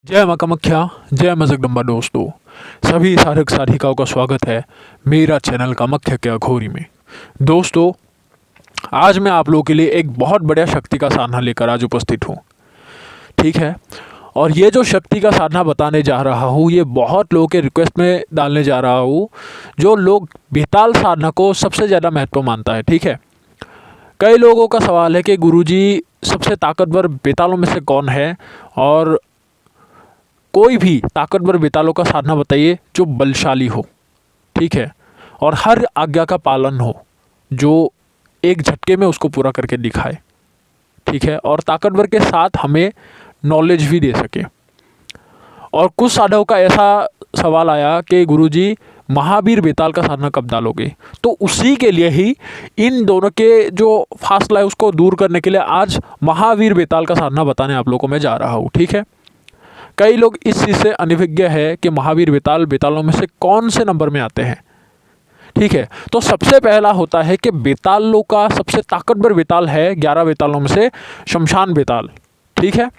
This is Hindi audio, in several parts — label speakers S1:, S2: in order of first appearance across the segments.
S1: जय माँ कामाख्या, जय माँ जगदम्बा। दोस्तों, सभी साधक साधिकाओं का स्वागत है मेरा चैनल कामाख्या के अघोरी में। दोस्तों, आज मैं आप लोगों के लिए एक बहुत बढ़िया शक्ति का साधना लेकर आज उपस्थित हूँ। ठीक है, और ये जो शक्ति का साधना बताने जा रहा हूँ, ये बहुत लोगों के रिक्वेस्ट में डालने जा रहा हूँ, जो लोग बेताल साधना को सबसे ज़्यादा महत्व मानता है। ठीक है, कई लोगों का सवाल है कि गुरुजी सबसे ताकतवर बेतालों में से कौन है, और कोई भी ताकतवर बेतालों का साधना बताइए जो बलशाली हो। ठीक है, और हर आज्ञा का पालन हो, जो एक झटके में उसको पूरा करके दिखाए। ठीक है, और ताकतवर के साथ हमें नॉलेज भी दे सके। और कुछ साधकों का ऐसा सवाल आया कि गुरुजी महावीर बेताल का साधना कब डालोगे, तो उसी के लिए ही इन दोनों के जो फासला है उसको दूर करने के लिए आज महावीर बेताल का साधना बताने आप लोगों को मैं जा रहा हूँ। ठीक है, कई लोग इस चीज़ से अनभिज्ञ है कि महावीर बेताल बेतालों में से कौन से नंबर में आते हैं। ठीक है, तो सबसे पहला होता है कि बेतालों का सबसे ताकतवर बेताल है 11 बेतालों में से शमशान बेताल। ठीक है,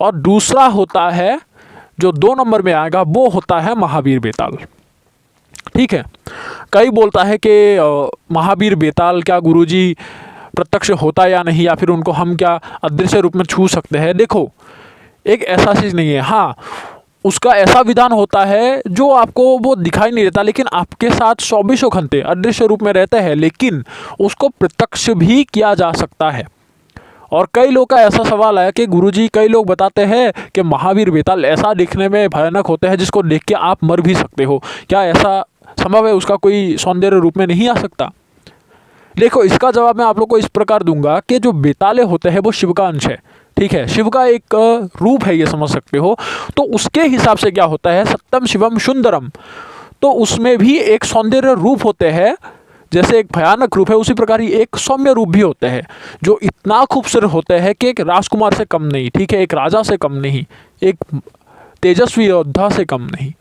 S1: और दूसरा होता है जो 2 नंबर में आएगा, वो होता है महावीर बेताल। ठीक है, कई बोलता है कि महावीर बेताल क्या गुरुजी प्रत्यक्ष होता या नहीं, या फिर उनको हम क्या अदृश्य रूप में छू सकते हैं। देखो, एक ऐसा चीज़ नहीं है। हाँ, उसका ऐसा विधान होता है जो आपको वो दिखाई नहीं देता, लेकिन आपके साथ 24 घंटे अदृश्य रूप में रहते हैं, लेकिन उसको प्रत्यक्ष भी किया जा सकता है। और कई लोग का ऐसा सवाल है कि गुरुजी, कई लोग बताते हैं कि महावीर बेताल ऐसा दिखने में भयानक होते हैं जिसको देख के आप मर भी सकते हो। क्या ऐसा संभव है? उसका कोई सौंदर्य रूप में नहीं आ सकता? देखो, इसका जवाब मैं आप लोग को इस प्रकार दूंगा कि जो बेताले होते हैं वो शिव का अंश है। ठीक है, शिव का एक रूप है, ये समझ सकते हो। तो उसके हिसाब से क्या होता है, सत्यम शिवम सुंदरम, तो उसमें भी एक सौंदर्य रूप होते हैं। जैसे एक भयानक रूप है, उसी प्रकार ही एक सौम्य रूप भी होते हैं, जो इतना खूबसूरत होते हैं कि एक राजकुमार से कम नहीं। ठीक है, एक राजा से कम नहीं, एक तेजस्वी योद्धा से कम नहीं।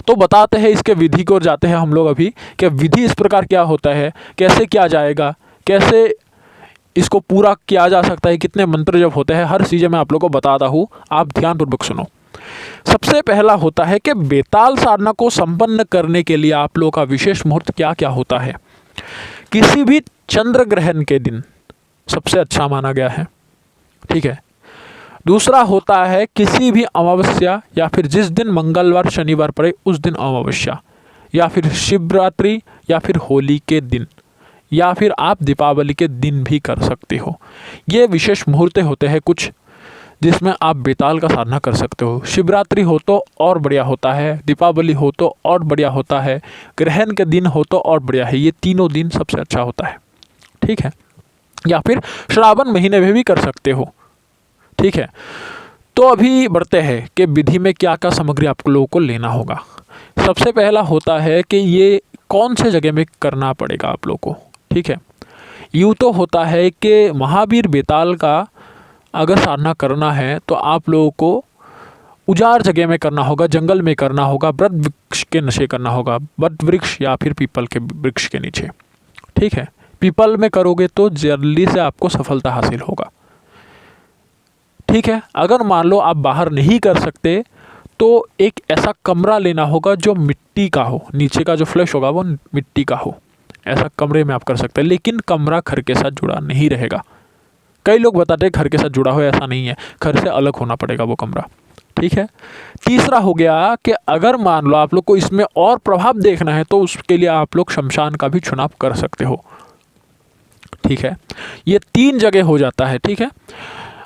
S1: तो बताते हैं इसके विधि को, जाते हैं हम लोग अभी कि विधि इस प्रकार क्या होता है, कैसे किया जाएगा, कैसे इसको पूरा किया जा सकता है, कितने मंत्र जब होते हैं, हर चीज़ मैं आप लोग को बताता हूँ। आप ध्यानपूर्वक सुनो। सबसे पहला होता है कि बेताल साधना को संपन्न करने के लिए आप लोगों का विशेष मुहूर्त क्या क्या होता है। किसी भी चंद्र ग्रहण के दिन सबसे अच्छा माना गया है। ठीक है, दूसरा होता है किसी भी अमावस्या, या फिर जिस दिन मंगलवार शनिवार पड़े उस दिन अमावस्या, या फिर शिवरात्रि, या फिर होली के दिन, या फिर आप दीपावली के दिन भी कर सकते हो। ये विशेष मुहूर्त होते हैं कुछ, जिसमें आप बेताल का साधना कर सकते हो। शिवरात्रि हो तो और बढ़िया होता है, दीपावली हो तो और बढ़िया होता है, ग्रहण के दिन हो तो और बढ़िया है। ये तीनों दिन सबसे अच्छा होता है। ठीक है, या फिर श्रावण महीने में भी कर सकते हो। ठीक है, तो अभी बढ़ते हैं कि विधि में क्या क्या सामग्री आप लोगों को लेना होगा। सबसे पहला होता है कि ये कौन से जगह में करना पड़ेगा आप लोगों को। ठीक है, यूँ तो होता है कि महावीर बेताल का अगर साधना करना है तो आप लोगों को उजाड़ जगह में करना होगा, जंगल में करना होगा, वट वृक्ष के नीचे करना होगा, वट वृक्ष या फिर पीपल के वृक्ष के नीचे। ठीक है, पीपल में करोगे तो जल्दी से आपको सफलता हासिल होगा। ठीक है, अगर मान लो आप बाहर नहीं कर सकते तो एक ऐसा कमरा लेना होगा जो मिट्टी का हो, नीचे का जो फ्लैश होगा वो मिट्टी का हो। ऐसा कमरे में आप कर सकते हैं, लेकिन कमरा घर के साथ जुड़ा नहीं रहेगा। कई लोग बताते हैं घर के साथ जुड़ा हो, ऐसा नहीं है, घर से अलग होना पड़ेगा वो कमरा। ठीक है, तीसरा हो गया कि अगर मान लो आप लोग को इसमें और प्रभाव देखना है तो उसके लिए आप लोग शमशान का भी चुनाव कर सकते हो। ठीक है, ये 3 जगह हो जाता है। ठीक है,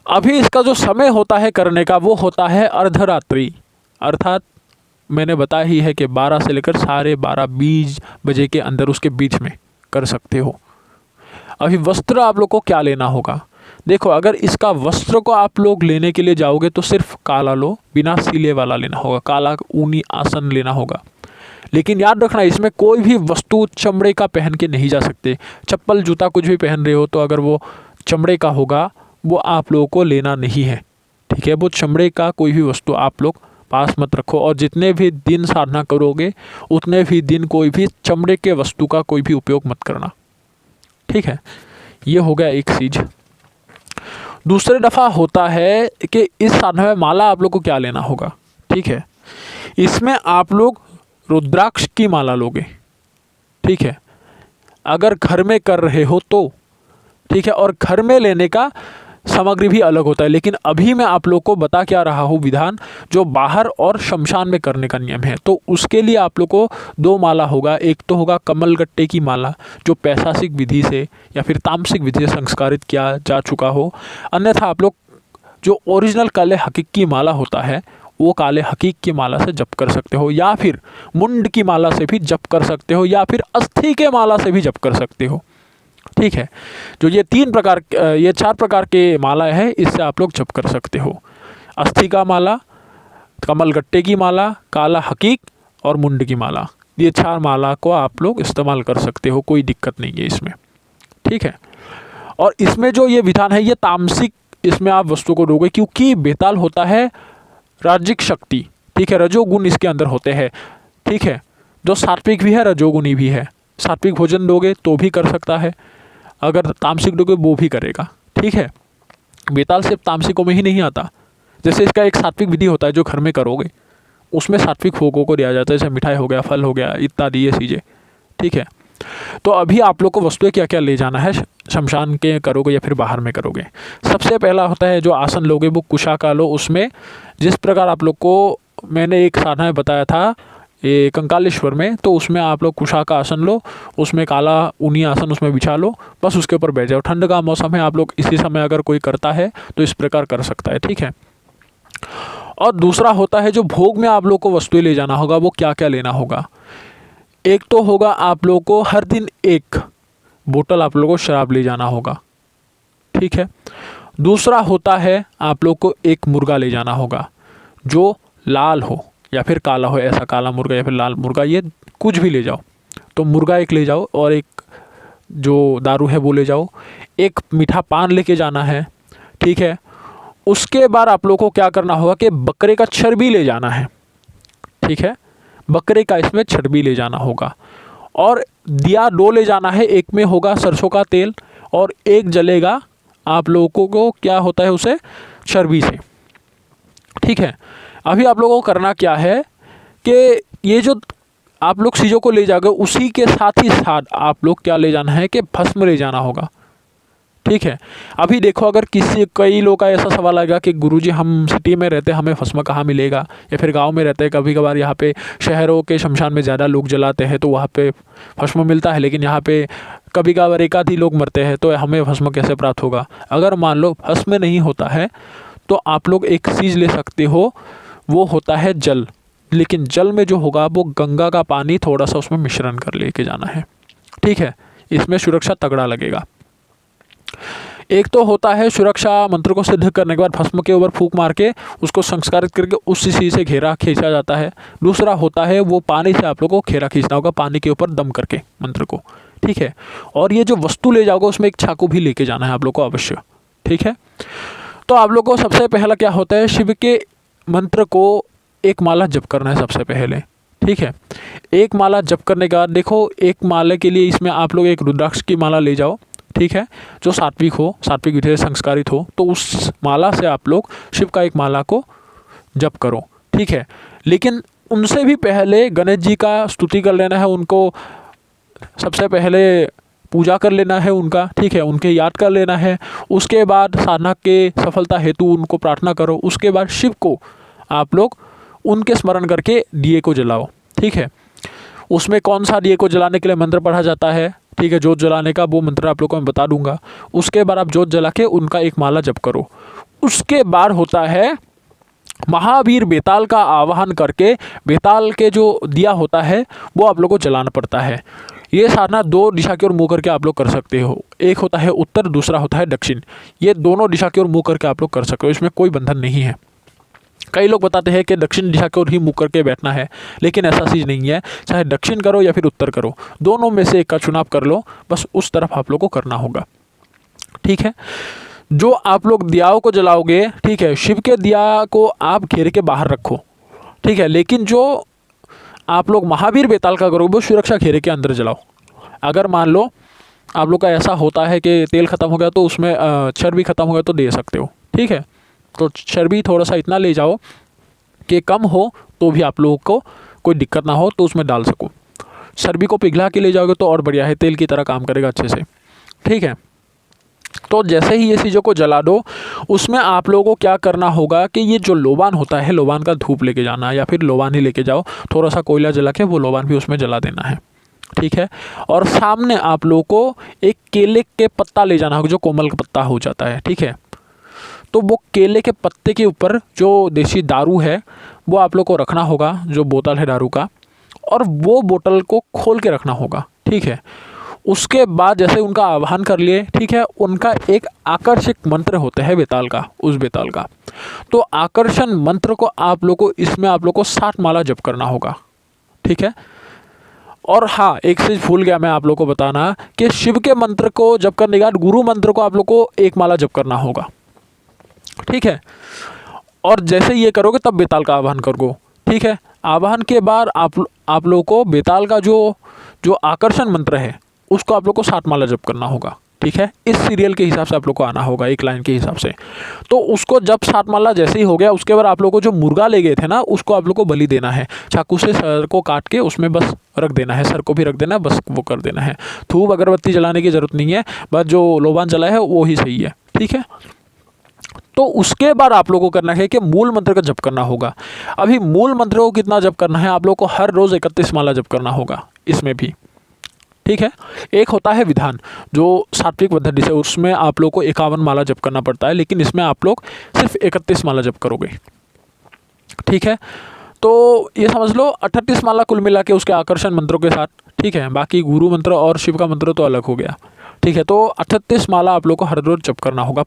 S1: अभी इसका जो समय होता है करने का वो होता है अर्धरात्रि, अर्थात मैंने बताया ही है कि 12 से लेकर 12:30 बजे के अंदर, उसके बीच में कर सकते हो। अभी वस्त्र आप लोग को क्या लेना होगा। देखो, अगर इसका वस्त्र को आप लोग लेने के लिए जाओगे तो सिर्फ काला लो, बिना सिले वाला लेना होगा, काला ऊनी आसन लेना होगा। लेकिन याद रखना, इसमें कोई भी वस्तु चमड़े का पहन के नहीं जा सकते। चप्पल जूता कुछ भी पहन रहे हो तो अगर वो चमड़े का होगा वो आप लोगों को लेना नहीं है। ठीक है, वो चमड़े का कोई भी वस्तु आप लोग पास मत रखो, और जितने भी दिन साधना करोगे उतने भी दिन कोई भी चमड़े के वस्तु का कोई भी उपयोग मत करना। ठीक है, ये हो गया एक चीज़। दूसरे दफ़ा होता है कि इस साधना में माला आप लोग को क्या लेना होगा, ठीक है। इसमें आप लोग रुद्राक्ष की माला लोगे, ठीक है, अगर घर में कर रहे हो तो, ठीक है। और घर में लेने का सामग्री भी अलग होता है, लेकिन अभी मैं आप लोग को बता क्या रहा हूँ विधान जो बाहर और शमशान में करने का नियम है। तो उसके लिए आप लोग को दो माला होगा। एक तो होगा कमलगट्टे की माला जो पैशासिक विधि से या फिर तामसिक विधि से संस्कारित किया जा चुका हो। अन्यथा आप लोग जो ओरिजिनल काले हकीक की माला होता है वो काले हकीक की माला से जप कर सकते हो, या फिर मुंड की माला से भी जप कर सकते हो, या फिर अस्थि के माला से भी जप कर सकते हो, ठीक है। जो ये 4 प्रकार के माला है, इससे आप लोग जप कर सकते हो। अस्थि का माला, कमलगट्टे की माला, काला हकीक और मुंड की माला, ये 4 माला को आप लोग इस्तेमाल कर सकते हो, कोई दिक्कत नहीं है इसमें, ठीक है। और इसमें जो ये विधान है ये तामसिक इसमें आप वस्तु को दोगे, क्योंकि बेताल होता है राजिक शक्ति, ठीक है, रजोगुण इसके अंदर होते हैं, ठीक है। जो सात्विक भी है रजोगुणी भी है। सात्विक भोजन दोगे तो भी कर सकता है, अगर तामसिक दोगे वो भी करेगा, ठीक है। बेताल सिर्फ तामसिकों में ही नहीं आता। जैसे इसका एक सात्विक विधि होता है जो घर में करोगे, उसमें सात्विक भोगों को दिया जाता है, जैसे मिठाई हो गया, फल हो गया इत्यादि ये चीज़ें, ठीक है। तो अभी आप लोग को वस्तुएं क्या क्या ले जाना है, शमशान के करोगे या फिर बाहर में करोगे। सबसे पहला होता है जो आसन लोगे वो कुशा का लो। उसमें जिस प्रकार आप लोग को मैंने एक साधना में बताया था ये कंकालेश्वर में, तो उसमें आप लोग कुशा का आसन लो, उसमें काला ऊनी आसन उसमें बिछा लो, बस उसके ऊपर बैठ जाओ। ठंड का मौसम है, आप लोग इसी समय अगर कोई करता है तो इस प्रकार कर सकता है, ठीक है। और दूसरा होता है जो भोग में आप लोग को वस्तुएं ले जाना होगा, वो क्या क्या लेना होगा। एक तो होगा आप लोग को हर दिन 1 बोतल आप लोगों को शराब ले जाना होगा, ठीक है। दूसरा होता है आप लोग को 1 मुर्गा ले जाना होगा जो लाल हो या फिर काला हो, ऐसा काला मुर्गा या फिर लाल मुर्गा, ये कुछ भी ले जाओ। तो मुर्गा 1 ले जाओ और 1 जो दारू है वो ले जाओ। 1 मीठा पान लेके जाना है, ठीक है। उसके बाद आप लोग को क्या करना होगा कि बकरे का चर्बी ले जाना है, ठीक है, बकरे का इसमें चर्बी ले जाना होगा। और दिया 2 ले जाना है, एक में होगा सरसों का तेल और एक जलेगा आप लोगों को क्या होता है उसे चर्बी से, ठीक है। अभी आप लोगों को करना क्या है कि ये जो आप लोग चीज़ों को ले जाओगे उसी के साथ ही साथ आप लोग क्या ले जाना है कि भस्म ले जाना होगा, ठीक है। अभी देखो अगर कई लोग का ऐसा सवाल आएगा कि गुरुजी हम सिटी में रहते हैं, हमें भस्म कहाँ मिलेगा, या फिर गांव में रहते हैं, कभी कभार यहाँ पे शहरों के शमशान में ज़्यादा लोग जलाते हैं तो वहाँ पे भस्म मिलता है, लेकिन यहाँ पे कभी कभार एक आध ही लोग मरते हैं, तो हमें भस्म कैसे प्राप्त होगा। अगर मान लो भस्म नहीं होता है तो आप लोग एक चीज़ ले सकते हो, वो होता है जल। लेकिन जल में जो होगा वो गंगा का पानी थोड़ा सा उसमें मिश्रण कर लेके जाना है, ठीक है। इसमें सुरक्षा तगड़ा लगेगा। एक तो होता है सुरक्षा मंत्र को सिद्ध करने के बाद भस्म के ऊपर फूंक मार के उसको संस्कारित करके उस चीज़ से घेरा खींचा जाता है। दूसरा होता है वो पानी से आप लोग को घेरा खींचना होगा, पानी के ऊपर दम करके मंत्र को, ठीक है। और ये जो वस्तु ले जाओगे उसमें एक चाकू भी लेके जाना है आप लोग को अवश्य, ठीक है। तो आप लोग को सबसे पहला क्या होता है, शिव के मंत्र को 1 माला जप करना है सबसे पहले, ठीक है। 1 माला जप करने के बाद देखो 1 माला के लिए इसमें आप लोग 1 रुद्राक्ष की माला ले जाओ, ठीक है, जो सात्विक हो, सात्विक विधि से संस्कारित हो, तो उस माला से आप लोग शिव का 1 माला को जप करो, ठीक है। लेकिन उनसे भी पहले गणेश जी का स्तुति कर लेना है, उनको सबसे पहले पूजा कर लेना है उनका, ठीक है, उनके याद कर लेना है। उसके बाद साधना के सफलता हेतु उनको प्रार्थना करो। उसके बाद शिव को आप लोग उनके स्मरण करके दिए को जलाओ, ठीक है। उसमें कौन सा दिए को जलाने के लिए मंत्र पढ़ा जाता है, ठीक है, जोत जलाने का वो मंत्र आप लोग को मैं बता दूंगा। उसके बाद आप जोत जला के उनका 1 माला जप करो। उसके बाद होता है महावीर बेताल का आवाहन करके बेताल के जो दिया होता है वो आप लोग को जलाना पड़ता है। ये साधना 2 दिशा की ओर मुँह करके आप लोग कर सकते हो। एक होता है उत्तर, दूसरा होता है दक्षिण। ये दोनों दिशा की ओर मुँह करके आप लोग कर सकते हो, इसमें कोई बंधन नहीं है। कई लोग बताते हैं कि दक्षिण दिशा की ओर ही मुँह करके बैठना है, लेकिन ऐसा चीज़ नहीं है। चाहे दक्षिण करो या फिर उत्तर करो, दोनों में से एक का चुनाव कर लो, बस उस तरफ आप लोग को करना होगा, ठीक है। जो आप लोग दियाओं को जलाओगे, ठीक है, शिव के दिया को आप घेरे के बाहर रखो, ठीक है। लेकिन जो आप लोग महावीर बेताल का करोगे वो सुरक्षा घेरे के अंदर जलाओ। अगर मान लो आप लोग का ऐसा होता है कि तेल ख़त्म हो गया तो उसमें चर्बी ख़त्म हो गया तो दे सकते हो, ठीक है। तो चर्बी थोड़ा सा इतना ले जाओ कि कम हो तो भी आप लोगों को कोई दिक्कत ना हो, तो उसमें डाल सको। चर्बी को पिघला के ले जाओगे तो और बढ़िया है, तेल की तरह काम करेगा अच्छे से, ठीक है। तो जैसे ही ये चीज़ों को जला दो, उसमें आप लोगों को क्या करना होगा कि ये जो लोबान होता है, लोबान का धूप लेके जाना, या फिर लोबान ही लेके जाओ, थोड़ा सा कोयला जला के वो लोबान भी उसमें जला देना है, ठीक है। और सामने आप लोगों को एक केले के पत्ता ले जाना होगा, जो कोमल का पत्ता हो जाता है, ठीक है। तो वो केले के पत्ते के ऊपर जो देसी दारू है वो आप लोग को रखना होगा, जो बोतल है दारू का, और वो बोतल को खोल के रखना होगा, ठीक है। उसके बाद जैसे उनका आह्वान कर लिए, ठीक है, उनका एक आकर्षक मंत्र होता है बेताल का, उस बेताल का। तो आकर्षण मंत्र को आप लोग को इसमें आप लोग को 7 माला जप करना होगा, ठीक है। और हाँ, एक चीज़ भूल गया मैं आप लोग को बताना कि शिव के मंत्र को जप करने के बाद गुरु मंत्र को आप लोग को 1 माला जप करना होगा, ठीक है। और जैसे ये करोगे तब बेताल का आह्वान करोगे, ठीक है। आह्वान के बाद आप लोग को बेताल का जो आकर्षण मंत्र है उसको आप लोग को 7 माला जप करना होगा, ठीक है। इस सीरियल के हिसाब से आप लोग को आना होगा, एक लाइन के हिसाब से। तो उसको जब 7 माला जैसे ही हो गया, उसके बाद आप लोग को जो मुर्गा ले गए थे ना, उसको आप लोग को बलि देना है। चाकू से सर को काट के उसमें बस रख देना है, सर को भी रख देना है, बस वो कर देना है। धूप अगरबत्ती जलाने की ज़रूरत नहीं है, बस जो लोबान जला है वो ही सही है, ठीक है। तो उसके बाद आप लोगों को करना है कि मूल मंत्र का जप करना होगा। अभी मूल मंत्र को कितना जप करना है, आप लोग को हर रोज़ 31 माला जप करना होगा इसमें भी, ठीक है। एक होता है विधान जो सात्विक पद्धति से, उसमें आप लोग को 51 माला जप करना पड़ता है, लेकिन इसमें आप लोग सिर्फ 31 माला जप करोगे, ठीक है। तो ये समझ लो 38 माला कुल मिला के उसके आकर्षण मंत्रों के साथ, ठीक है। बाकी गुरु मंत्र और शिव का मंत्र तो अलग हो गया, ठीक है। तो 38 माला आप लोग को हर रोज जप करना होगा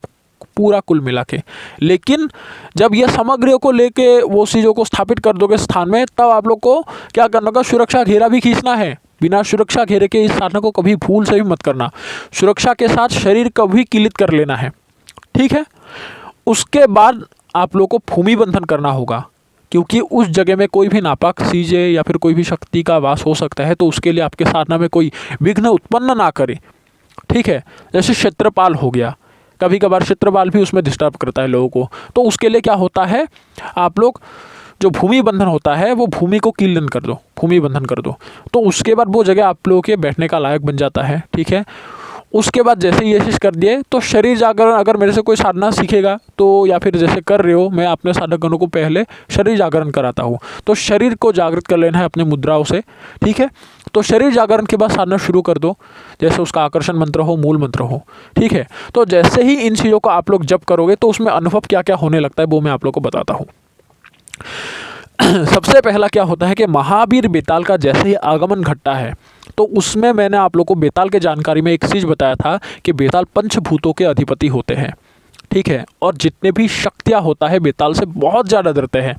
S1: पूरा कुल मिला के। लेकिन जब ये सामग्रियों को लेके वो चीज़ों को स्थापित कर दोगे स्थान में, तब आप लोग को क्या करना होगा, सुरक्षा घेरा भी खींचना है। बिना सुरक्षा घेरे के इस साधन को कभी भूल से भी मत करना। सुरक्षा के साथ शरीर को भी किलित कर लेना है, ठीक है। उसके बाद आप लोग को भूमि बंधन करना होगा, क्योंकि उस जगह में कोई भी नापाक चीज़ें या फिर कोई भी शक्ति का वास हो सकता है, तो उसके लिए आपके साधना में कोई विघ्न उत्पन्न ना करे, ठीक है। जैसे क्षेत्रपाल हो गया, कभी कभार क्षेत्रपाल भी उसमें डिस्टर्ब करता है लोगों को, तो उसके लिए क्या होता है, आप लोग जो भूमि बंधन होता है वो भूमि को कीलन कर दो, भूमि बंधन कर दो। तो उसके बाद वो जगह आप लोगों के बैठने का लायक बन जाता है, ठीक है। उसके बाद जैसे ये चीज़ कर दिए, तो शरीर जागरण अगर मेरे से कोई साधना सीखेगा तो, या फिर जैसे कर रहे हो, मैं अपने साधकगणों को पहले शरीर जागरण कराता हूँ। तो शरीर को जागृत कर लेना है अपने मुद्राओं से, ठीक है। तो शरीर जागरण के बाद साधना शुरू कर दो, जैसे उसका आकर्षण मंत्र हो, मूल मंत्र हो, ठीक है। तो जैसे ही इन चीज़ों को आप लोग जप करोगे तो उसमें अनुभव क्या क्या होने लगता है वो मैं आप लोग को बताता हूँ। सबसे पहला क्या होता है कि महावीर बेताल का जैसे ही आगमन घटता है, तो उसमें मैंने आप लोग को बेताल के जानकारी में एक चीज़ बताया था कि बेताल पंचभूतों के अधिपति होते हैं, ठीक है। और जितने भी शक्तियाँ होता है बेताल से बहुत ज़्यादा डरते हैं।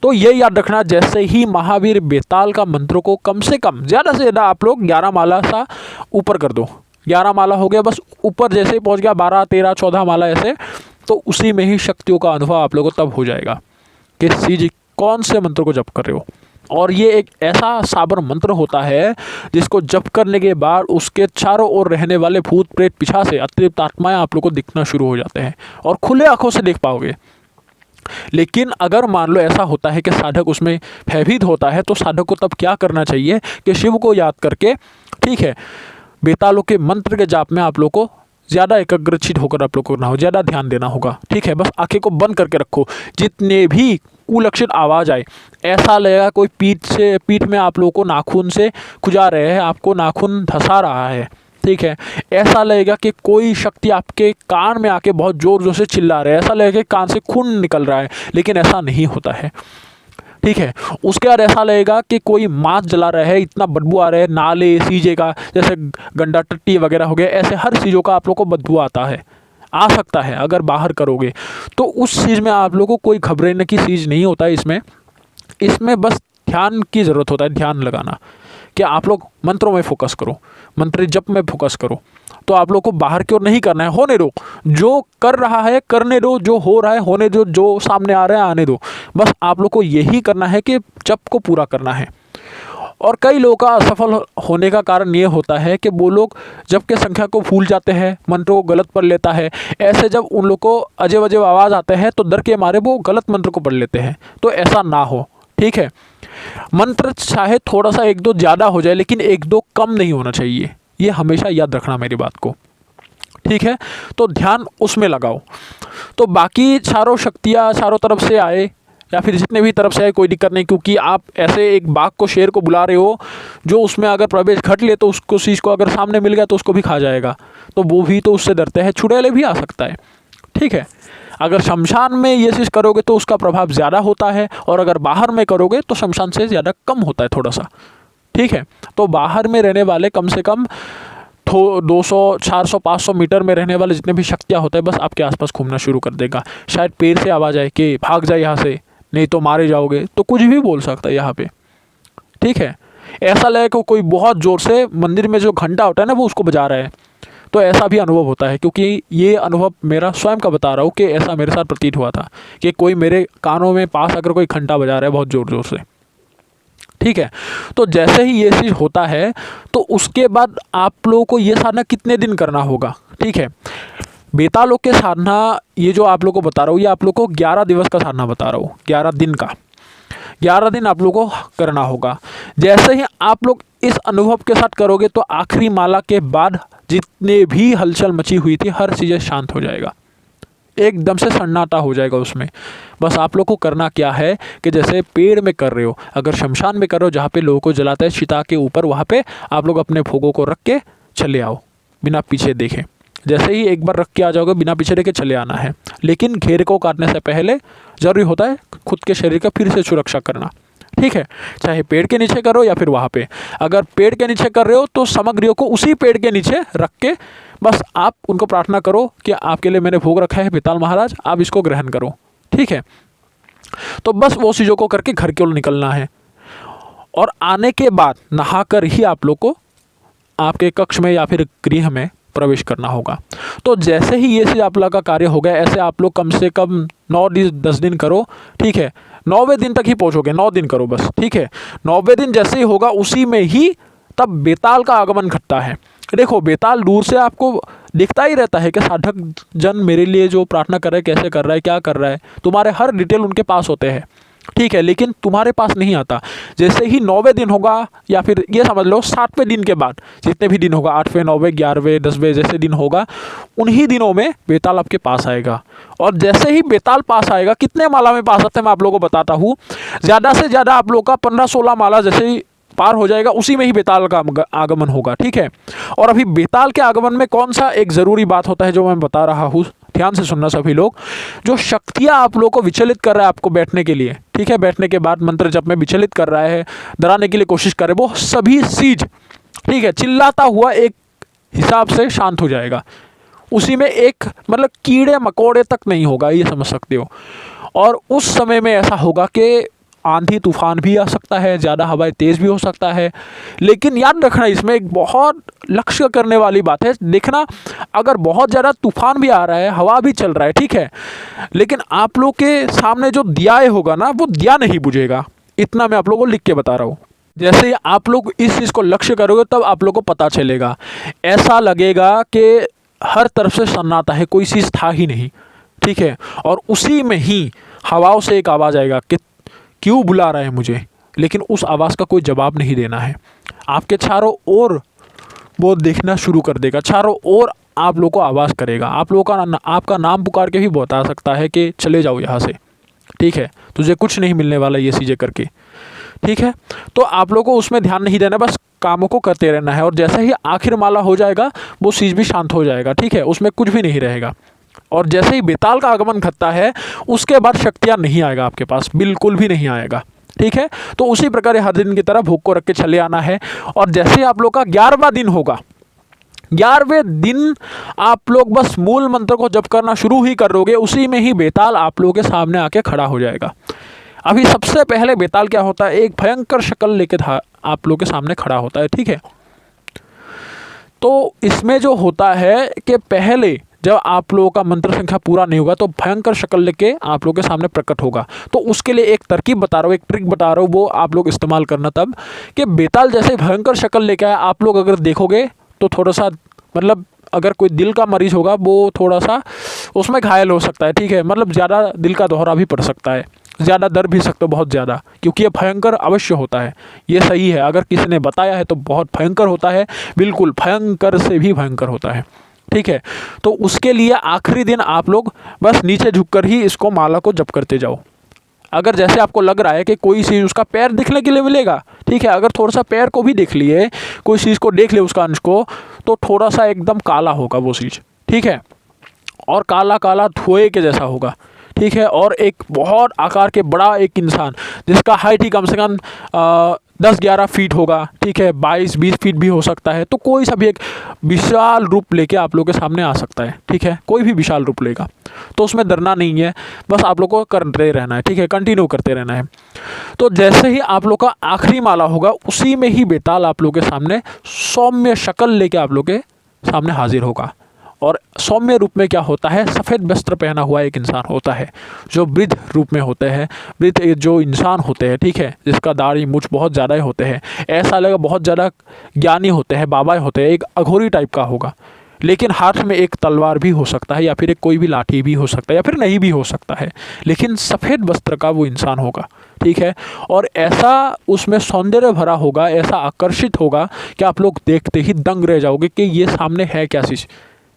S1: तो ये याद रखना, जैसे ही महावीर बेताल का मंत्रों को कम से कम ज़्यादा से ज़्यादा आप लोग 11 माला सा ऊपर कर दो। 11 माला हो गया, बस ऊपर जैसे ही पहुँच गया 12, 13, 14 माला ऐसे, तो उसी में ही शक्तियों का अनुभव आप लोगों को तब हो जाएगा कि चीज़ कौन से मंत्र को जप कर रहे हो। और ये एक ऐसा साबर मंत्र होता है जिसको जप करने के बाद उसके चारों ओर रहने वाले भूत प्रेत पिशाच अतिरिक्त आत्माएं आप लोग को दिखना शुरू हो जाते हैं और खुले आंखों से देख पाओगे। लेकिन अगर मान लो ऐसा होता है कि साधक उसमें भयभीत होता है, तो साधक को तब क्या करना चाहिए कि शिव को याद करके, ठीक है, बेतालों के मंत्र के जाप में आप लोग को ज़्यादा एकाग्रचित होकर आप लोग को करना हो, ज़्यादा ध्यान देना होगा, ठीक है। बस आंखें को बंद करके रखो। जितने भी कुलक्षित आवाज़ आए, ऐसा लगेगा कोई पीठ में आप लोगों को नाखून से खुजा रहे हैं, आपको नाखून धंसा रहा है, ठीक है। ऐसा लगेगा कि कोई शक्ति आपके कान में आके बहुत ज़ोर ज़ोर से चिल्ला रहे हैं, ऐसा लगेगा कि कान से खून निकल रहा है, लेकिन ऐसा नहीं होता है, ठीक है। उसके बाद ऐसा लगेगा कि कोई मांस जला रहा है, इतना बदबू आ रहा है, नाले चीज़ें का, जैसे गंडा टट्टी वगैरह हो गया, ऐसे हर चीज़ों का आप लोग को बदबू आता है, आ सकता है अगर बाहर करोगे। तो उस चीज़ में आप लोगों को कोई घबराने की चीज़ नहीं होता है। इसमें बस ध्यान की ज़रूरत होता है, ध्यान लगाना कि आप लोग मंत्रों में फोकस करो, मंत्र जप में फोकस करो। तो आप लोग को बाहर की ओर नहीं करना है, होने दो, जो कर रहा है करने दो, जो हो रहा है होने दो, जो सामने आ रहा है आने दो। बस आप लोग को यही करना है कि जप को पूरा करना है। और कई लोगों का असफल होने का कारण ये होता है कि वो लोग जब के संख्या को भूल जाते हैं, मंत्र को गलत पढ़ लेता है। ऐसे जब उन लोग को अजब अजब आवाज़ आते हैं तो डर के मारे वो गलत मंत्र को पढ़ लेते हैं। तो ऐसा ना हो, ठीक है। मंत्र चाहे थोड़ा सा 1-2 ज़्यादा हो जाए, लेकिन 1-2 कम नहीं होना चाहिए। ये हमेशा याद रखना मेरी बात को, ठीक है। तो ध्यान उसमें लगाओ। तो बाकी चारों शक्तियाँ चारों तरफ से आए या फिर जितने भी तरफ से आए कोई दिक्कत नहीं, क्योंकि आप ऐसे एक बाघ को, शेर को बुला रहे हो जो उसमें अगर प्रवेश घट ले तो उसको चीज़ को अगर सामने मिल गया तो उसको भी खा जाएगा। तो वो भी तो उससे डरते हैं, चुड़ैले भी आ सकता है, ठीक है। अगर शमशान में ये चीज़ करोगे तो उसका प्रभाव ज़्यादा होता है, और अगर बाहर में करोगे तो शमशान से ज़्यादा कम होता है थोड़ा सा, ठीक है। तो बाहर में रहने वाले कम से कम 200, 400, 500 मीटर में रहने वाले जितने भी शक्तियाँ होते हैं बस आपके आसपास घूमना शुरू कर देगा। शायद पैर से आवाज़ आए कि भाग जाए यहाँ से, नहीं तो मारे जाओगे, तो कुछ भी बोल सकता है यहाँ पे, ठीक है। ऐसा लगे कि कोई बहुत ज़ोर से मंदिर में जो घंटा होता है ना वो उसको बजा रहा है, तो ऐसा भी अनुभव होता है। क्योंकि ये अनुभव मेरा स्वयं का बता रहा हूँ कि ऐसा मेरे साथ प्रतीत हुआ था कि कोई मेरे कानों में पास अगर कोई घंटा बजा रहा है बहुत ज़ोर ज़ोर से, ठीक है। तो जैसे ही ये चीज़ होता है तो उसके बाद आप लोगों को ये साधना कितने दिन करना होगा, ठीक है। बेतालों के साधना ये जो आप लोगों को बता रहा हूँ, ये आप लोगों को 11 दिवस का साधना बता रहा हूँ, 11 दिन का। 11 दिन आप लोगों को करना होगा। जैसे ही आप लोग इस अनुभव के साथ करोगे तो आखिरी माला के बाद जितने भी हलचल मची हुई थी हर चीज़ें शांत हो जाएगा, एकदम से सन्नाटा हो जाएगा उसमें। बस आप लोग को करना क्या है कि जैसे पेड़ में कर रहे हो, अगर शमशान में कर रहे हो जहाँ पे लोगों को जलाते हैं चिता के ऊपर, वहाँ पे आप लोग अपने भोगों को रख के चले आओ बिना पीछे देखे। जैसे ही एक बार रख के आ जाओगे बिना पीछे देखे चले आना है, लेकिन घेरे को काटने से पहले ज़रूरी होता है खुद के शरीर का फिर से सुरक्षा करना, ठीक है। चाहे पेड़ के नीचे करो या फिर वहाँ पे। अगर पेड़ के नीचे कर रहे हो तो सामग्रियों को उसी पेड़ के नीचे रख के बस आप उनको प्रार्थना करो कि आपके लिए मैंने भोग रखा है बेताल महाराज, आप इसको ग्रहण करो, ठीक है। तो बस वो चीज़ों को करके घर की ओर निकलना है, और आने के बाद नहाकर ही आप लोग को आपके कक्ष में या फिर गृह में प्रवेश करना होगा। तो जैसे ही ये चीज़ आप लोग का कार्य हो गया, ऐसे आप लोग कम से कम 9-10 दिन करो, ठीक है। 9वें दिन तक ही पहुंचोगे, 9 दिन करो बस, ठीक है। 9वें दिन जैसे ही होगा उसी में ही तब बेताल का आगमन घटता है। देखो बेताल दूर से आपको दिखता ही रहता है कि साधक जन मेरे लिए जो प्रार्थना कर रहा है, कैसे कर रहा है, क्या कर रहा है, तुम्हारे हर डिटेल उनके पास होते हैं, ठीक है। लेकिन तुम्हारे पास नहीं आता। जैसे ही 9वें दिन होगा या फिर ये समझ लो 7वें दिन के बाद जितने भी दिन होगा, 8वें, 9वें, 11वें, 10वें जैसे दिन होगा, उन्हीं दिनों में बेताल आपके पास आएगा। और जैसे ही बेताल पास आएगा, कितने माला में पास आते हैं मैं आप लोगों को बताता हूँ। ज़्यादा से ज़्यादा आप लोग का 15-16 माला जैसे ही पार हो जाएगा उसी में ही बेताल का आगमन होगा, ठीक है। और अभी बेताल के आगमन में कौन सा एक ज़रूरी बात होता है जो मैं बता रहा हूँ, ध्यान से सुनना सभी लोग। जो शक्तियाँ आप लोगों को विचलित कर रहा है आपको बैठने के लिए, ठीक है, बैठने के बाद मंत्र जप में विचलित कर रहा है, डराने के लिए कोशिश कर रहे, वो सभी चीज, ठीक है, चिल्लाता हुआ एक हिसाब से शांत हो जाएगा। उसी में एक मतलब कीड़े मकोड़े तक नहीं होगा, ये समझ सकते हो। और उस समय में ऐसा होगा कि आंधी तूफान भी आ सकता है, ज़्यादा हवाएं तेज़ भी हो सकता है। लेकिन याद रखना इसमें एक बहुत लक्ष्य करने वाली बात है। देखना अगर बहुत ज़्यादा तूफान भी आ रहा है, हवा भी चल रहा है, ठीक है, लेकिन आप लोग के सामने जो दिया होगा ना वो दिया नहीं बुझेगा। इतना मैं आप लोगों को लिख के बता रहा हूँ। जैसे आप लोग इस चीज़ को लक्ष्य करोगे तब आप लोग को पता चलेगा। ऐसा लगेगा कि हर तरफ से सन्नाटा है, कोई चीज़ था ही नहीं, ठीक है। और उसी में ही हवाओं से एक आवाज़ आएगा कि क्यों बुला रहा है मुझे, लेकिन उस आवाज़ का कोई जवाब नहीं देना है। आपके चारों ओर वो देखना शुरू कर देगा, चारों ओर आप लोग को आवाज़ करेगा। आप लोगों का आपका नाम पुकार के भी बता सकता है कि चले जाओ यहाँ से, ठीक है, तुझे कुछ नहीं मिलने वाला ये चीज़ें करके, ठीक है। तो आप लोगों को उसमें ध्यान नहीं देना, बस कामों को करते रहना है। और जैसे ही आखिर माला हो जाएगा वो चीज़ भी शांत हो जाएगा, ठीक है, उसमें कुछ भी नहीं रहेगा। और जैसे ही बेताल का आगमन घटता है उसके बाद शक्तियाँ नहीं आएगा आपके पास, बिल्कुल भी नहीं आएगा, ठीक है। तो उसी प्रकार हर दिन की तरह भोग को रख के चले आना है। और जैसे ही आप लोग का 11वां दिन होगा, 11वें दिन आप लोग बस मूल मंत्र को जप करना शुरू ही करोगे, उसी में ही बेताल आप लोगों के सामने आके खड़ा हो जाएगा। अभी सबसे पहले बेताल क्या होता है, एक भयंकर शक्ल लेके आप लोग के सामने खड़ा होता है, ठीक है। तो इसमें जो होता है कि पहले जब आप लोगों का मंत्र संख्या पूरा नहीं होगा तो भयंकर शक्ल लेके आप लोगों के सामने प्रकट होगा। तो उसके लिए एक तरकीब बता रहा हूँ, एक ट्रिक बता रहा हूँ, वो आप लोग इस्तेमाल करना तब कि बेताल जैसे भयंकर शक्ल लेके आए, आप लोग अगर देखोगे तो थोड़ा सा मतलब अगर कोई दिल का मरीज होगा वो थोड़ा सा उसमें घायल हो सकता है, ठीक है, मतलब ज़्यादा दिल का दौरा भी पड़ सकता है, ज़्यादा डर भी सकते हो बहुत ज़्यादा, क्योंकि ये भयंकर अवश्य होता है। ये सही है, अगर किसी ने बताया है तो बहुत भयंकर होता है, बिल्कुल भयंकर से भी भयंकर होता है, ठीक है। तो उसके लिए आखिरी दिन आप लोग बस नीचे झुककर ही इसको माला को जप करते जाओ। अगर जैसे आपको लग रहा है कि कोई चीज़ उसका पैर दिखने के लिए मिलेगा, ठीक है, अगर थोड़ा सा पैर को भी देख लिए, कोई चीज़ को देख ले उसका अंश को, तो थोड़ा सा एकदम काला होगा वो चीज़, ठीक है, और काला काला धुएं के जैसा होगा, ठीक है। और एक बहुत आकार के बड़ा एक इंसान जिसका हाइट ही कम से कम 10-11 फीट होगा, ठीक है, 22-20 फीट भी हो सकता है। तो कोई सा भी एक विशाल रूप लेके आप लोगों के सामने आ सकता है, ठीक है, कोई भी विशाल रूप लेगा। तो उसमें डरना नहीं है, बस आप लोग को करते रहना है, ठीक है, कंटिन्यू करते रहना है। तो जैसे ही आप लोग का आखिरी माला होगा उसी में ही बेताल आप लोग के सामने सौम्य शक्ल लेके आप लोग के सामने हाजिर होगा। और सौम्य रूप में क्या होता है, सफ़ेद वस्त्र पहना हुआ एक इंसान होता है, जो वृद्ध रूप में होते हैं। वृद्ध जो इंसान होते हैं, ठीक है, जिसका दाढ़ी मूछ बहुत ज़्यादा ही होते हैं, ऐसा लगेगा बहुत ज़्यादा ज्ञानी होते हैं, बाबा होते हैं, एक अघोरी टाइप का होगा, लेकिन हाथ में एक तलवार भी हो सकता है, या फिर एक कोई भी लाठी भी हो सकता है, या फिर नहीं भी हो सकता है, लेकिन सफ़ेद वस्त्र का वो इंसान होगा, ठीक है। और ऐसा उसमें सौंदर्य भरा होगा, ऐसा आकर्षित होगा कि आप लोग देखते ही दंग रह जाओगे कि ये सामने है क्या चीज़।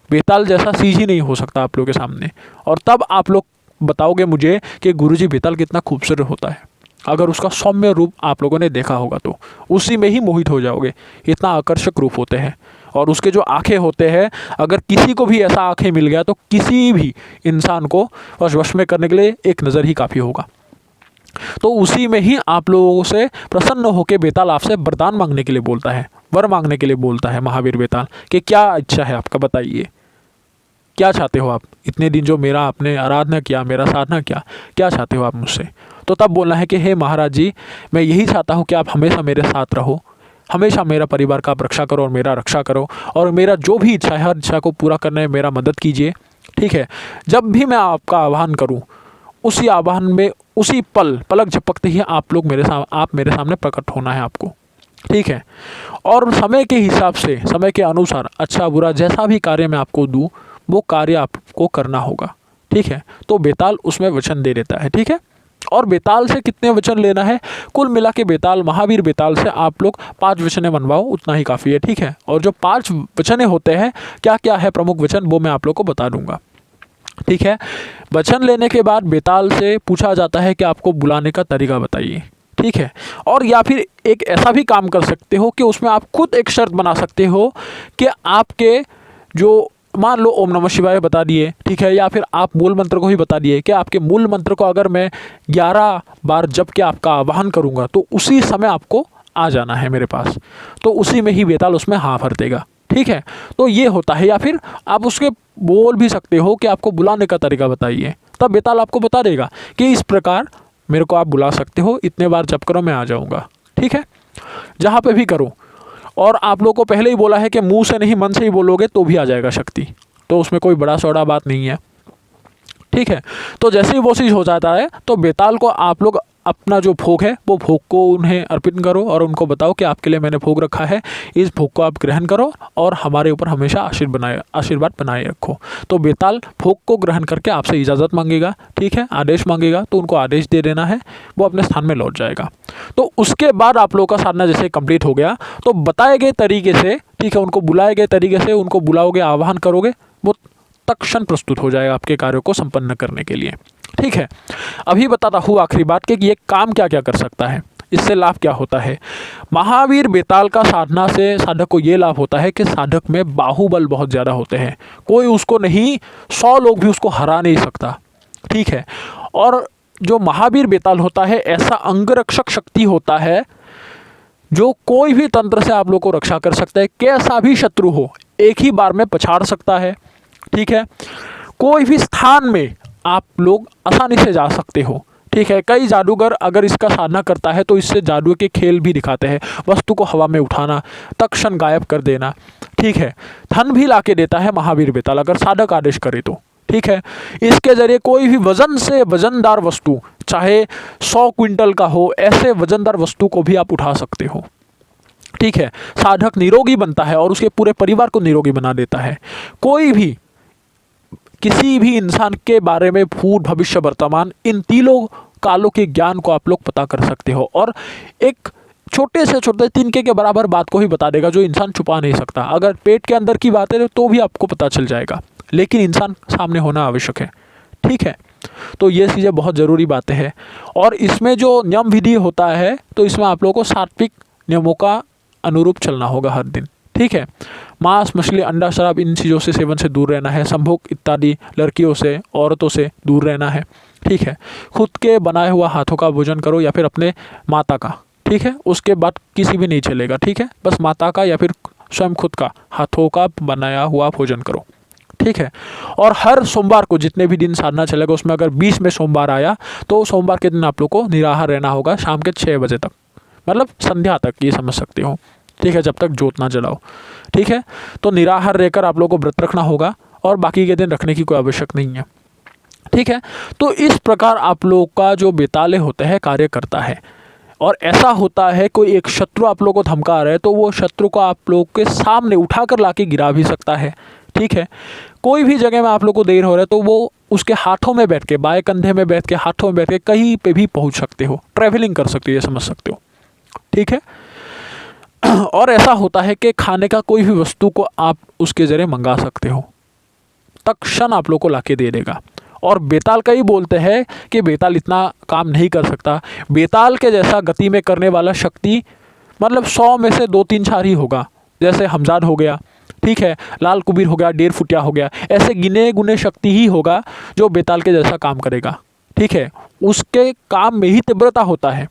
S1: बेताल जैसा चीज़ ही नहीं हो सकता आप लोगों के सामने। और तब आप लोग बताओगे मुझे कि गुरुजी बेताल कितना खूबसूरत होता है। अगर उसका सौम्य रूप आप लोगों ने देखा होगा तो उसी में ही मोहित हो जाओगे, इतना आकर्षक रूप होते हैं। और उसके जो आँखें होते हैं, अगर किसी को भी ऐसा आँखें मिल गया तो किसी भी इंसान को वश में करने के लिए एक नज़र ही काफ़ी होगा। तो उसी में ही आप लोगों से प्रसन्न होकर बेताल आपसे वरदान मांगने के लिए बोलता है, वर मांगने के लिए बोलता है महावीर बेताल कि क्या इच्छा है आपका, बताइए क्या चाहते हो आप। इतने दिन जो मेरा आपने आराधना किया, मेरा साधना किया, क्या चाहते हो आप मुझसे। तो तब बोलना है कि हे महाराज जी, मैं यही चाहता हूँ कि आप हमेशा मेरे साथ रहो, हमेशा मेरा परिवार का आप रक्षा करो और मेरा रक्षा करो, और मेरा जो भी इच्छा है हर इच्छा को पूरा करने में मेरा मदद कीजिए, ठीक है। जब भी मैं आपका आह्वान करूँ उसी आह्वान में उसी पलक झपकते ही आप मेरे सामने प्रकट होना है आपको, ठीक है। और समय के हिसाब से, समय के अनुसार अच्छा बुरा जैसा भी कार्य मैं आपको दूँ वो कार्य आपको करना होगा, ठीक है। तो बेताल उसमें वचन दे देता है, ठीक है। और बेताल से कितने वचन लेना है, कुल मिला के बेताल, महावीर बेताल से आप लोग 5 वचने बनवाओ, उतना ही काफ़ी है, ठीक है। और जो 5 वचने होते हैं, क्या क्या है प्रमुख वचन, वो मैं आप लोग को बता दूंगा, ठीक है। वचन लेने के बाद बेताल से पूछा जाता है कि आपको बुलाने का तरीका बताइए, ठीक है। और या फिर एक ऐसा भी काम कर सकते हो कि उसमें आप खुद एक शर्त बना सकते हो कि आपके जो, मान लो ओम नमः शिवाय बता दिए, ठीक है, या फिर आप मूल मंत्र को ही बता दिए कि आपके मूल मंत्र को अगर मैं 11 बार जप के आपका आवाहन करूँगा तो उसी समय आपको आ जाना है मेरे पास। तो उसी में ही बेताल उसमें हाँ भर देगा, ठीक है। तो ये होता है। या फिर आप उसके बोल भी सकते हो कि आपको बुलाने का तरीका बताइए, तब बेताल आपको बता देगा कि इस प्रकार मेरे को आप बुला सकते हो, इतने बार जप करो मैं आ जाऊँगा, ठीक है। जहाँ पे भी करो। और आप लोगों को पहले ही बोला है कि मुंह से नहीं मन से ही बोलोगे तो भी आ जाएगा शक्ति, तो उसमें कोई बड़ा सौड़ा बात नहीं है, ठीक है। तो जैसे ही वो चीज़ हो जाता है तो बेताल को आप लोग अपना जो भोग है वो भोग को उन्हें अर्पित करो और उनको बताओ कि आपके लिए मैंने भोग रखा है, इस भोग को आप ग्रहण करो और हमारे ऊपर हमेशा आशीर्वाद बनाए रखो। तो बेताल भोग को ग्रहण करके आपसे इजाज़त मांगेगा, ठीक है, आदेश मांगेगा, तो उनको आदेश दे देना है, वो अपने स्थान में लौट जाएगा। तो उसके बाद आप लोगों का साधना जैसे कंप्लीट हो गया तो बताए गए तरीके से, ठीक है, उनको बुलाए गए तरीके से उनको बुलाओगे, आह्वान करोगे, वो तत्क्षण प्रस्तुत हो जाएगा आपके कार्यों को संपन्न करने के लिए, ठीक है। अभी बताता हूँ आखिरी बात कि ये काम क्या क्या कर सकता है, इससे लाभ क्या होता है। महावीर बेताल का साधना से साधक को ये लाभ होता है कि साधक में बाहुबल बहुत ज़्यादा होते हैं, कोई उसको नहीं, 100 लोग भी उसको हरा नहीं सकता, ठीक है। और जो महावीर बेताल होता है ऐसा अंगरक्षक शक्ति होता है जो कोई भी तंत्र से आप लोग को रक्षा कर सकता है, कैसा भी शत्रु हो एक ही बार में पछाड़ सकता है, ठीक है। कोई भी स्थान में आप लोग आसानी से जा सकते हो, ठीक है, कई जादूगर अगर इसका साधना करता है तो इससे जादू के खेल भी दिखाते हैं। वस्तु को हवा में उठाना, तत्क्षण गायब कर देना, ठीक है। धन भी ला के देता है महावीर बेताल, अगर साधक आदेश करे तो, ठीक है। इसके जरिए कोई भी वजन से वजनदार वस्तु, चाहे 100 क्विंटल का हो, ऐसे वजनदार वस्तु को भी आप उठा सकते हो, ठीक है। साधक निरोगी बनता है और उसके पूरे परिवार को निरोगी बना देता है। कोई भी किसी भी इंसान के बारे में भूत, भविष्य, वर्तमान, इन तीनों कालों के ज्ञान को आप लोग पता कर सकते हो और एक छोटे से छोटे तिनके के बराबर बात को ही बता देगा जो इंसान छुपा नहीं सकता। अगर पेट के अंदर की बात है तो भी आपको पता चल जाएगा, लेकिन इंसान सामने होना आवश्यक है, ठीक है। तो ये चीज़ें बहुत ज़रूरी बातें हैं। और इसमें जो नियम विधि होता है तो इसमें आप लोगों को सात्विक नियमों का अनुरूप चलना होगा हर दिन, ठीक है। मांस, मछली, अंडा, शराब, इन चीज़ों से सेवन से दूर रहना है। संभोग इत्यादि लड़कियों से, औरतों से दूर रहना है, ठीक है। खुद के बनाए हुआ हाथों का भोजन करो या फिर अपने माता का, ठीक है। उसके बाद किसी भी नहीं चलेगा, ठीक है। बस माता का या फिर स्वयं खुद का हाथों का बनाया हुआ भोजन करो, ठीक है। और हर सोमवार को जितने भी दिन साधना चलेगा उसमें अगर 20 में सोमवार आया तो सोमवार के दिन आप लोग को निराहार रहना होगा शाम के 6 बजे तक, मतलब संध्या तक, ये समझ सकते हो, ठीक है, जब तक जोत ना जलाओ, ठीक है। तो निराहार रहकर आप लोगों को व्रत रखना होगा और बाकी के दिन रखने की कोई आवश्यक नहीं है, ठीक है। तो इस प्रकार आप लोग का जो बेताले होते हैं कार्य करता है। और ऐसा होता है कोई एक शत्रु आप लोग को धमका रहा है तो वो शत्रु को आप लोग के सामने उठाकर लाके गिरा भी सकता है, ठीक है। कोई भी जगह में आप लोग को देर हो रहा है तो वो उसके हाथों में बैठ के, बाएं कंधे में बैठ के, हाथों में बैठ के कहीं पे भी पहुंच सकते हो, ट्रैवलिंग कर सकते हो, ये समझ सकते हो, ठीक है। और ऐसा होता है कि खाने का कोई भी वस्तु को आप उसके जरिए मंगा सकते हो, तत्क्षण आप लोग को लाके दे देगा। और बेताल का ही बोलते हैं कि बेताल इतना काम नहीं कर सकता। बेताल के जैसा गति में करने वाला शक्ति मतलब 100 में से 2-3 4 ही होगा। जैसे हमजाद हो गया, ठीक है, लाल कुबीर हो गया, 1.5 फुटिया हो गया, ऐसे गिने गुने शक्ति ही होगा जो बेताल के जैसा काम करेगा, ठीक है। उसके काम में ही तीव्रता होता है।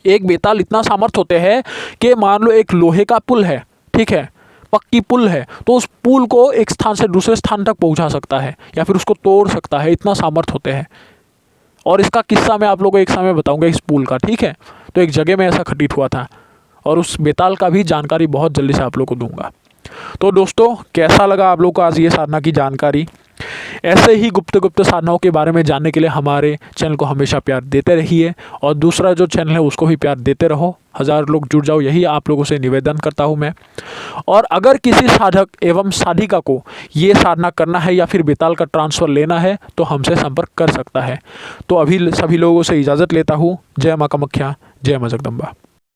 S1: एक बेताल इतना सामर्थ होते हैं कि मान लो एक लोहे का पुल है, ठीक है, पक्की पुल है, तो उस पुल को एक स्थान से दूसरे स्थान तक पहुंचा सकता है या फिर उसको तोड़ सकता है, इतना सामर्थ होते हैं। और इसका किस्सा मैं आप लोगों को एक समय बताऊंगा इस पुल का, ठीक है। तो एक जगह में ऐसा घटित हुआ था और उस बेताल का भी जानकारी बहुत जल्दी से आप लोग को दूंगा। तो दोस्तों, कैसा लगा आप लोग को आज ये साधना की जानकारी? ऐसे ही गुप्त गुप्त साधनाओं के बारे में जानने के लिए हमारे चैनल को हमेशा प्यार देते रहिए और दूसरा जो चैनल है उसको भी प्यार देते रहो। 1000 लोग जुड़ जाओ, यही आप लोगों से निवेदन करता हूं मैं। और अगर किसी साधक एवं साधिका को ये साधना करना है या फिर बेताल का ट्रांसफ़र लेना है तो हमसे संपर्क कर सकता है। तो अभी सभी लोगों से इजाज़त लेता हूँ। जय माँ कामाख्या, जय माँ जगदम्बा।